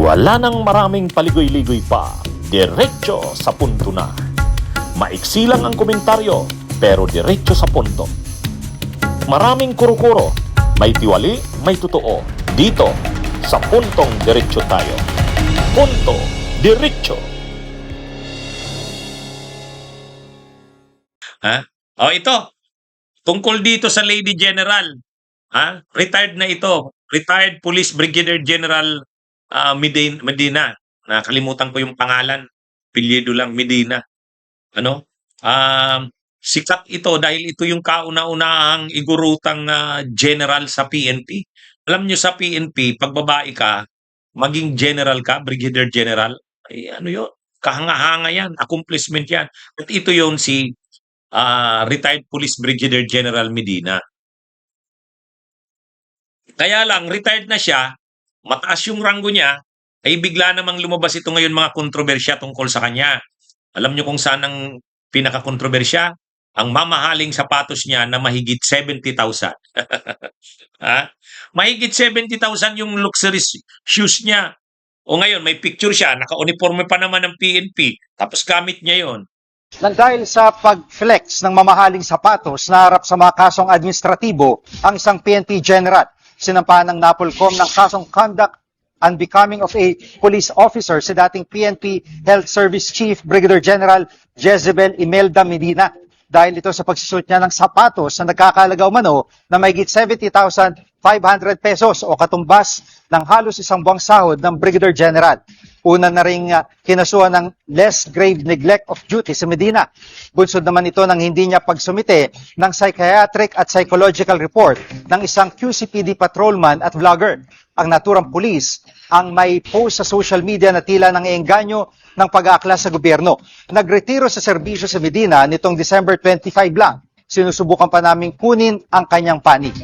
Wala nang maraming paligoy-ligoy pa, diretso sa punto na. Maiksi lang ang komentaryo, pero diretso sa punto. Maraming kuro-kuro, may tiwali, may totoo. Dito, sa puntong diretso tayo. Punto, diretso. Ha? O ito, tungkol dito sa Lady General. Ha? Retired na ito. Retired Police Brigadier General Medina. Nakalimutan ko yung pangalan. Pilyedo lang, Medina. Ano? Sikat ito dahil ito yung kauna-unahang igurutang general sa PNP. Alam nyo sa PNP, pag babae ka, maging general ka, brigadier general, ay ano yun? Kahanga-hanga yan, accomplishment yan. At ito yun si retired Police Brigadier General Medina. Kaya lang, retired na siya, mataas yung ranggo niya, ay bigla namang lumabas ito ngayon mga kontrobersya tungkol sa kanya. Alam niyo kung saan ang pinaka-kontrobersya? Ang mamahaling sapatos niya na mahigit 70,000. Ha? Mahigit 70,000 yung luxury shoes niya. O ngayon, may picture siya, naka-uniforme pa naman ng PNP, tapos gamit niya yon. Nang dahil sa pag-flex ng mamahaling sapatos na harap sa mga kasong administratibo, ang isang PNP general sinampahan ng NAPOLCOM ng kasong conduct unbecoming of a police officer si dating PNP Health Service Chief Brigadier General Jezebel Imelda Medina dahil ito sa pagsusuot niya ng sapatos na nagkakalagaw mano na mahigit 70,500 pesos o katumbas ng halos isang buwang sahod ng Brigadier General. Una na ring kinasuhan ng less grave neglect of duty sa Medina. Bunsod naman ito ng hindi niya pagsumite ng psychiatric at psychological report ng isang QCPD patrolman at vlogger. Ang naturang pulis ang may post sa social media na tila nang-iengganyo ng pag-aakla sa gobyerno. Nagretiro sa serbisyo sa Medina nitong December 25 lang. Sinusubukan pa naming kunin ang kanyang panig.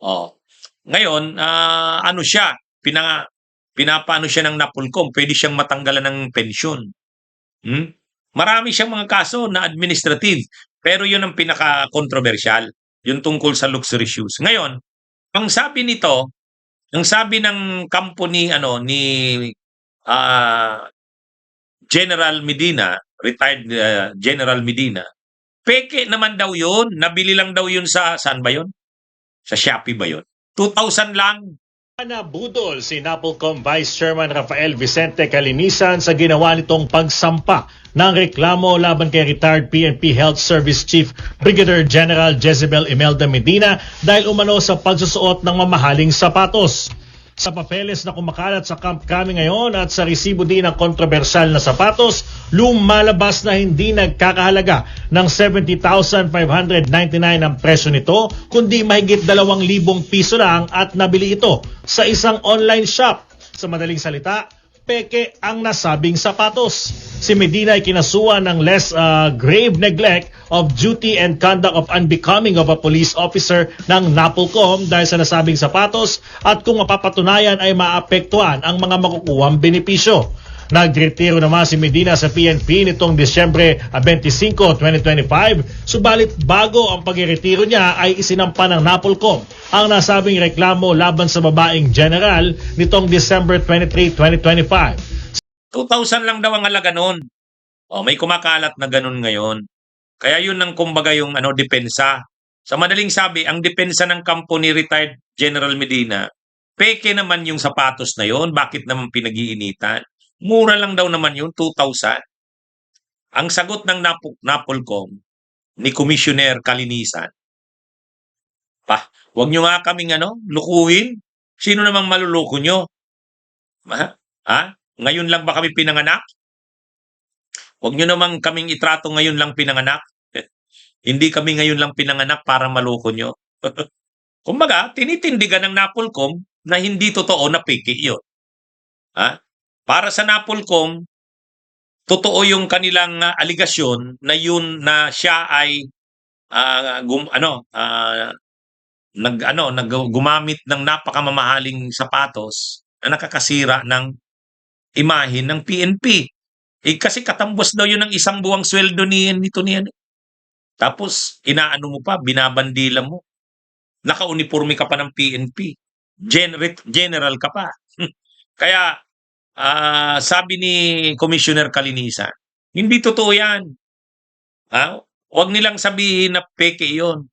Oh. Ngayon, ano siya? Pinapaano siya ng NAPOLCOM, pwede siyang matanggalan ng pensyon. Marami siyang mga kaso na administrative, pero yun ang pinaka-controversial, yung tungkol sa luxury shoes. Ngayon, ang sabi nito, ang sabi ng company ni General Medina, retired General Medina, peke naman daw yun, nabili lang daw yun saan ba yun? Sa Shopee ba yun? 2,000 lang. Nabudol si NAPOLCOM Vice Chairman Rafael Vicente Calinisan sa ginawa nitong pagsampa ng reklamo laban kay retired PNP Health Service Chief Brigadier General Jezebel Imelda Medina dahil umano sa pagsusuot ng mamahaling sapatos. Sa papeles na kumakalat sa Camp Crame ngayon at sa resibo din ng kontrobersyal na sapatos, lumalabas na hindi nagkakahalaga ng 70,599 ang presyo nito, kundi mahigit 2,000 piso lang at nabili ito sa isang online shop. Sa madaling salita, peke ang nasabing sapatos. Si Medina ay kinasuhan ng less grave neglect of duty and conduct of unbecoming of a police officer ng NAPOLCOM dahil sa nasabing sapatos at kung mapapatunayan ay maapektuhan ang mga makukuhang benepisyo. Nagretiro naman si Medina sa PNP nitong Disyembre 25, 2025, subalit bago ang pagretiro niya ay isinampa ng NAPOLCOM ang nasabing reklamo laban sa babaeng general nitong December 23, 2025. 2,000 lang daw ang halaga nun. May kumakalat na ganun ngayon. Kaya yun ang kumbaga yung depensa. Sa madaling sabi, ang depensa ng kampo ni retired General Medina, peke naman yung sapatos na yon, bakit naman pinag-iinitan? Mura lang daw naman yun, 2,000. Ang sagot ng NAPOLCOM ni Commissioner Calinisan, wag nyo nga kaming lukuhin. Sino namang maluluko nyo? Ngayon lang ba kami pinanganak? Huwag nyo namang kaming itrato ngayon lang pinanganak. Hindi kami ngayon lang pinanganak para maloko nyo. Kumbaga, tinitindigan ng NAPOLCOM na hindi totoo na peke yun. Para sa NAPOLCOM, totoo yung kanilang aligasyon na yun na siya ay gumamit ng napakamamahaling sapatos na nakakasira ng imahe ng PNP. Kasi katambos daw yun ng isang buwang sweldo nito niyan. Tapos, inaano mo pa, binabandila mo. Naka-uniforme ka pa ng PNP. General ka pa. Kaya, sabi ni Commissioner Kalinisan, hindi totoo yan. Huwag nilang sabihin na peke yon.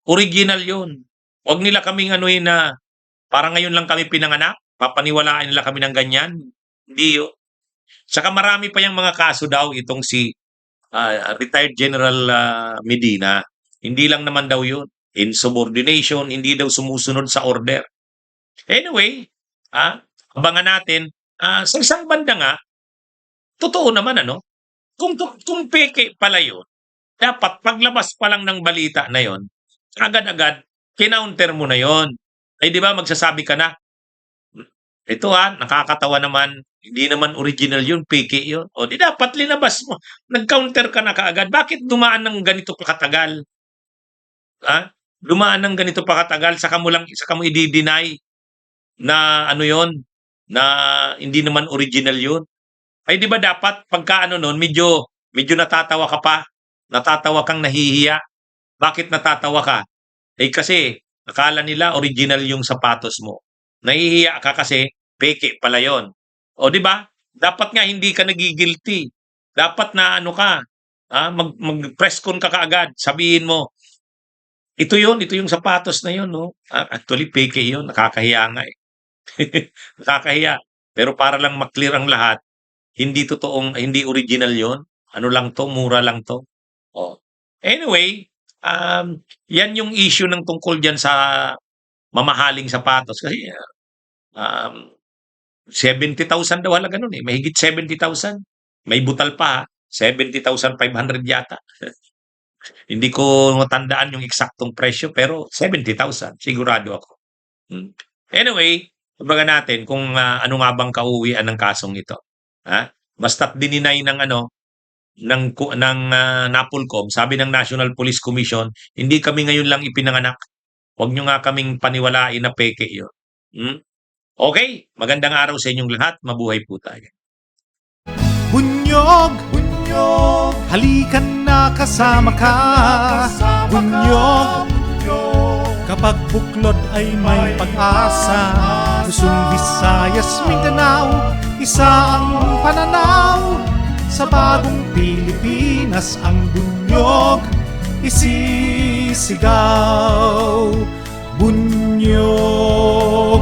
Original yon. Huwag nila kaming anuhin na parang ngayon lang kami pinanganak, papaniwalaan nila kami ng ganyan. Hindi yun. Saka marami pa yung mga kaso daw itong si retired General Medina. Hindi lang naman daw yun. Insubordination, hindi daw sumusunod sa order. Anyway, abangan natin. Sa isang banda nga, totoo naman kung peke pala yun, dapat paglabas pa lang ng balita na yon, agad-agad, kinounter mo na yon. Ay di ba magsasabi ka na, ito nakakatawa naman, hindi naman original yun, peke yun. O di dapat linabas mo, nag-counter ka na kaagad. Bakit dumaan ng ganito katagal? Dumaan ng ganito pa katagal, saka mo i-deny na yon, na hindi naman original yun. Ay di ba dapat pagka nun, medyo natatawa ka pa, natatawa kang nahihiya. Bakit natatawa ka? Kasi akala nila original yung sapatos mo. Nahihiya ka kasi peke pala yon. O di ba? Dapat nga hindi ka nagigilty. Dapat na ka, mag-press con ka kaagad. Sabihin mo, ito yung sapatos na yon, no? Actually peke yon, nakakahiya nga eh. Nakakahiya. Pero para lang maklear ang lahat, hindi original yon. Ano lang to, mura lang to. Anyway, yan yung issue ng tungkol diyan sa mamahaling sapatos kasi 70,000 daw halaga nun eh. Mahigit 70,000. May butal pa 70,500 yata. Hindi ko matandaan yung eksaktong presyo pero 70,000 sigurado ako. Anyway, kumbaga natin kung ano nga bang kauwian ng kasong ito. Basta't dininay ng NAPOLCOM, sabi ng National Police Commission, hindi kami ngayon lang ipinanganak. Huwag nyo nga kaming paniwalain na peke yun. Okay, magandang araw sa inyong lahat. Mabuhay po tayo. Bunyog, halikan na kasama ka. Bunyog, kapag buklod ay may pag-asa. Luzon, Visayas, Mindanao, isa ang pananaw. Sa bagong Pilipinas ang bunyog isisigaw. Bunyog.